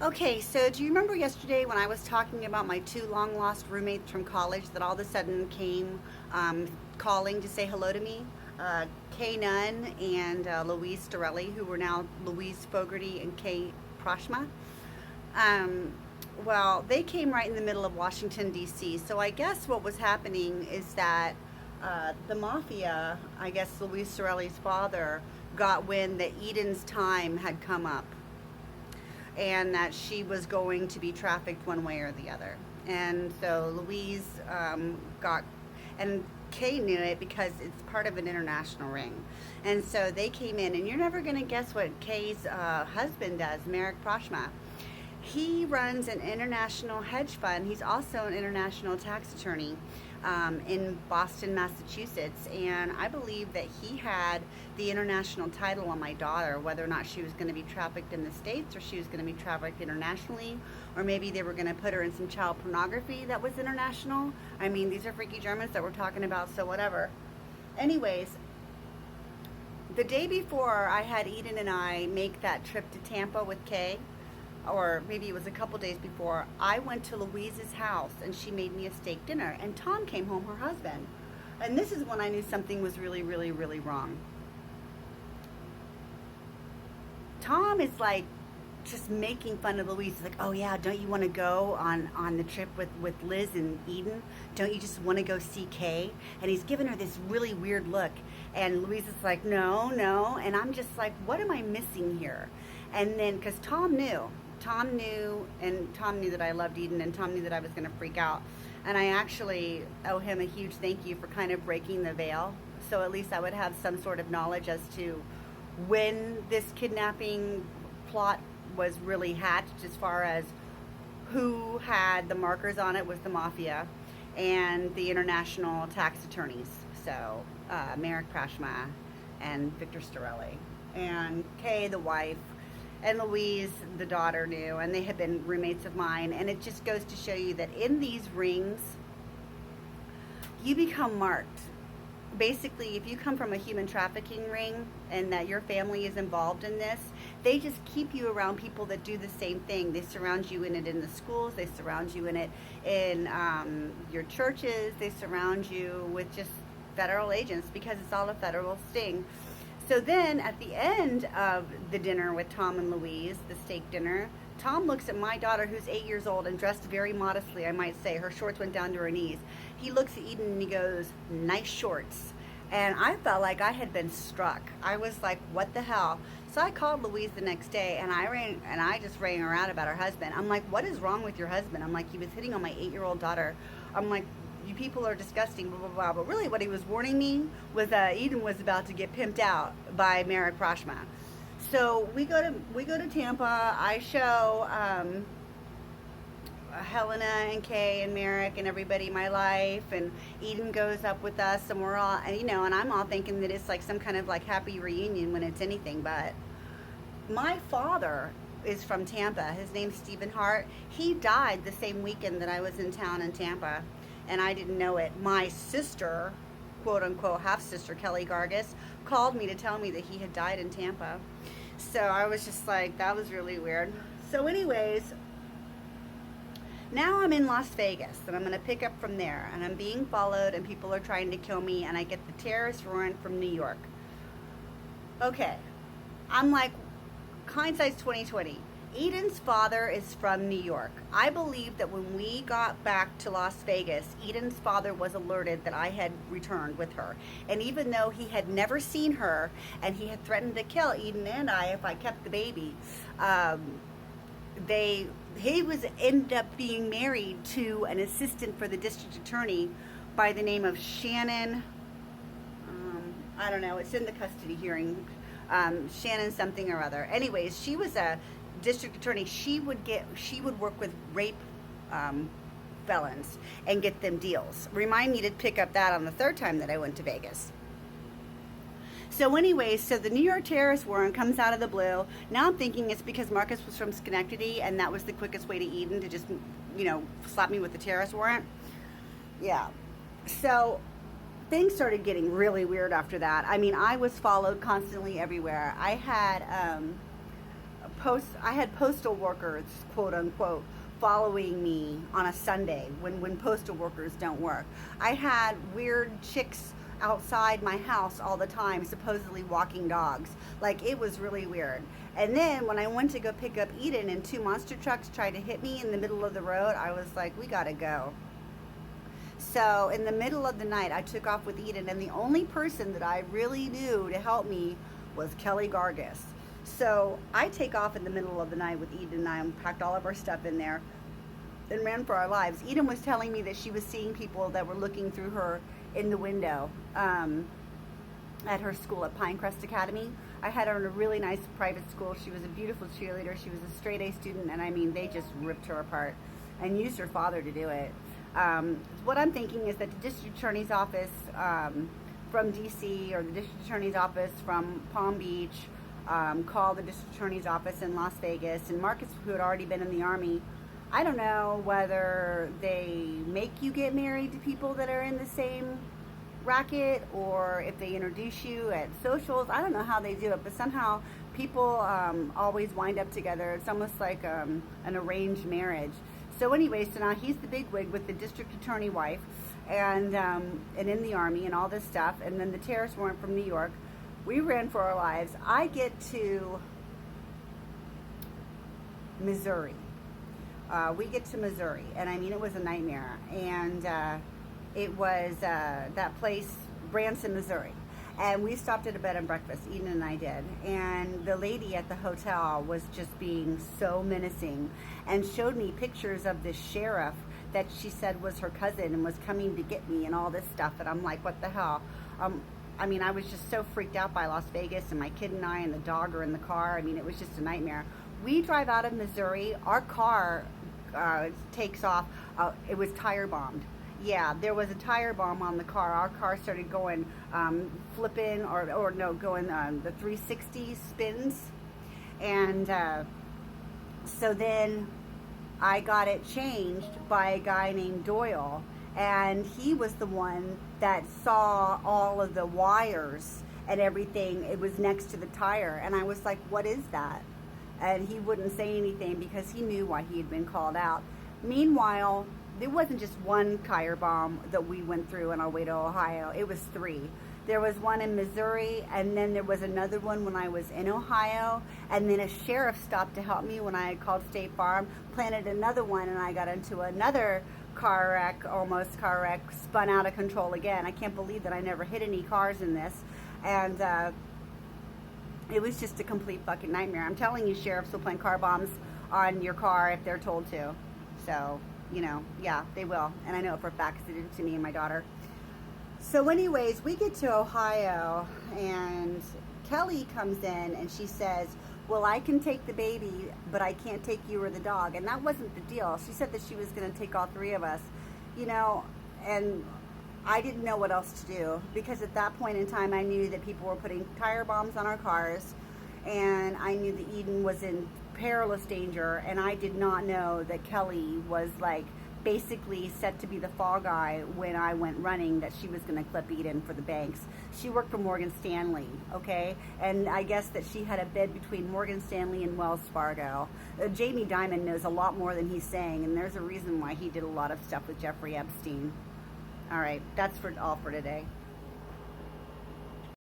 Okay, so do you remember yesterday when I was talking about my two long lost roommates from college that all of a sudden came calling to say hello to me? Kay Nunn and Louise Storelli, who were now Louise Fogarty and Kay Proshma. Um, well, they came right in the middle of Washington, D.C. So I guess what was happening is that the mafia, I guess Louise Storelli's father, got wind that Eden's time had come up and that she was going to be trafficked one way or the other. And so Louise got, and Kay knew it because it's part of an international ring. And so they came in, and you're never going to guess what Kay's husband does, Merrick Proshma. He runs an international hedge fund. He's also an international tax attorney in Boston, Massachusetts. And I believe that he had the international title on my daughter, whether or not she was going to be trafficked in the States or she was going to be trafficked internationally, or maybe they were going to put her in some child pornography that was international. I mean, these are freaky Germans that we're talking about, so whatever. Anyways, the day before I had Eden and I make that trip to Tampa with Kay, or maybe it was a couple days before, I went to Louise's house and she made me a steak dinner. And Tom came home, her husband. And this is when I knew something was really, really, really wrong. Tom is like just making fun of Louise. He's like, oh yeah, don't you want to go on the trip with Liz and Eden? Don't you just want to go see Kay? And he's giving her this really weird look. And Louise is like, no, no. And I'm just like, what am I missing here? And then, because and Tom knew that I loved Eden, and Tom knew that I was going to freak out. And I actually owe him a huge thank you for kind of breaking the veil. So at least I would have some sort of knowledge as to when this kidnapping plot was really hatched, as far as who had the markers on it was the mafia and the international tax attorneys. So Merrick Prashma and Victor Storelli. And Kay, the wife, and Louise, the daughter, knew, and they had been roommates of mine. And it just goes to show you that in these rings, you become marked. Basically, if you come from a human trafficking ring and that your family is involved in this, they just keep you around people that do the same thing. They surround you in it in the schools. They surround you in it in your churches. They surround you with just federal agents because it's all a federal sting. So then at the end of the dinner with Tom and Louise, the steak dinner, Tom looks at my daughter, who's 8 years old and dressed very modestly, I might say. Her shorts went down to her knees. He looks at Eden and he goes, nice shorts. And I felt like I had been struck. I was like, what the hell? So I called Louise the next day, and I just rang her out about her husband. I'm like, what is wrong with your husband? I'm like, he was hitting on my 8-year-old daughter. I'm like, you people are disgusting, blah, blah, blah. But really what he was warning me was that Eden was about to get pimped out by Merrick Proshma. So we go to Tampa. I show Helena and Kay and Merrick and everybody in my life, and Eden goes up with us, and we're all, and and I'm all thinking that it's like some kind of like happy reunion when it's anything but. My father is from Tampa. His name's Stephen Hart. He died the same weekend that I was in town in Tampa, and I didn't know it. My sister, quote unquote half sister, Kelly Gargis, called me to tell me that he had died in Tampa. So I was just like, that was really weird. So anyways, now I'm in Las Vegas, and I'm going to pick up from there, and I'm being followed, and people are trying to kill me, and I get the terrorist warrant from New York. Okay, I'm like, hindsight's 2020. Eden's father is from New York. I believe that when we got back to Las Vegas, Eden's father was alerted that I had returned with her. And even though he had never seen her, and he had threatened to kill Eden and I if I kept the baby, he was ended up being married to an assistant for the district attorney by the name of Shannon. I don't know. It's in the custody hearing. Shannon something or other. Anyways, she was a district attorney. She would work with rape felons and get them deals. Remind me to pick up that on the third time that I went to Vegas. So anyways, so the New York terrorist warrant comes out of the blue. Now I'm thinking it's because Marcus was from Schenectady and that was the quickest way to Eden to just, slap me with the terrorist warrant. Yeah. So things started getting really weird after that. I mean, I was followed constantly everywhere. I had I had postal workers, quote unquote, following me on a Sunday when postal workers don't work. I had weird chicks outside my house all the time, supposedly walking dogs. Like, it was really weird. And then when I went to go pick up Eden and two monster trucks tried to hit me in the middle of the road, I was like, we gotta go. So in the middle of the night, I took off with Eden, and the only person that I really knew to help me was Kelly Gargis. So I take off in the middle of the night with Eden, and I packed all of our stuff in there and ran for our lives. Eden was telling me that she was seeing people that were looking through her in the window at her school at Pinecrest Academy. I had her in a really nice private school. She was a beautiful cheerleader. She was a straight A student, and I mean, they just ripped her apart and used her father to do it. What I'm thinking is that the district attorney's office from DC, or the district attorney's office from Palm Beach, called the district attorney's office in Las Vegas, and Marcus, who had already been in the Army. I don't know whether they make you get married to people that are in the same racket, or if they introduce you at socials. I don't know how they do it, but somehow people always wind up together. It's almost like an arranged marriage. So anyway, so now he's the bigwig with the district attorney wife, and in the Army and all this stuff. And then the terrorist warrant from New York. We ran for our lives. I get to Missouri. We get to Missouri, and I mean, it was a nightmare. And it was that place, Branson, Missouri. And we stopped at a bed and breakfast, Eden and I did. And the lady at the hotel was just being so menacing and showed me pictures of this sheriff that she said was her cousin and was coming to get me and all this stuff. And I'm like, what the hell? I mean, I was just so freaked out by Las Vegas, and my kid and I and the dog are in the car. I mean, it was just a nightmare. We drive out of Missouri. Our car takes off. It was tire bombed. Yeah, there was a tire bomb on the car. Our car started going flipping, or no, going the 360 spins. And so then I got it changed by a guy named Doyle. And he was the one that saw all of the wires and everything. It was next to the tire. And I was like, what is that? And he wouldn't say anything because he knew why he had been called out. Meanwhile, there wasn't just one tire bomb that we went through on our way to Ohio. It was 3. There was one in Missouri, and then there was another one when I was in Ohio, and then a sheriff stopped to help me when I had called State Farm, planted another one, and I got into another car wreck, almost car wreck, spun out of control again. I can't believe that I never hit any cars in this. And it was just a complete fucking nightmare. I'm telling you, sheriffs will plant car bombs on your car if they're told to. So, you know, yeah, they will. And I know it for a fact because they did it to me and my daughter. So anyways, we get to Ohio, and Kelly comes in and she says, well, I can take the baby, but I can't take you or the dog. And that wasn't the deal. She said that she was going to take all 3 of us, you know, and I didn't know what else to do, because at that point in time, I knew that people were putting tire bombs on our cars, and I knew that Eden was in perilous danger, and I did not know that Kelly was like basically set to be the fall guy when I went running, that she was going to clip Eden for the banks. She worked for Morgan Stanley, okay? And I guess that she had a bid between Morgan Stanley and Wells Fargo. Jamie Dimon knows a lot more than he's saying, and there's a reason why he did a lot of stuff with Jeffrey Epstein. All right, that's all for today.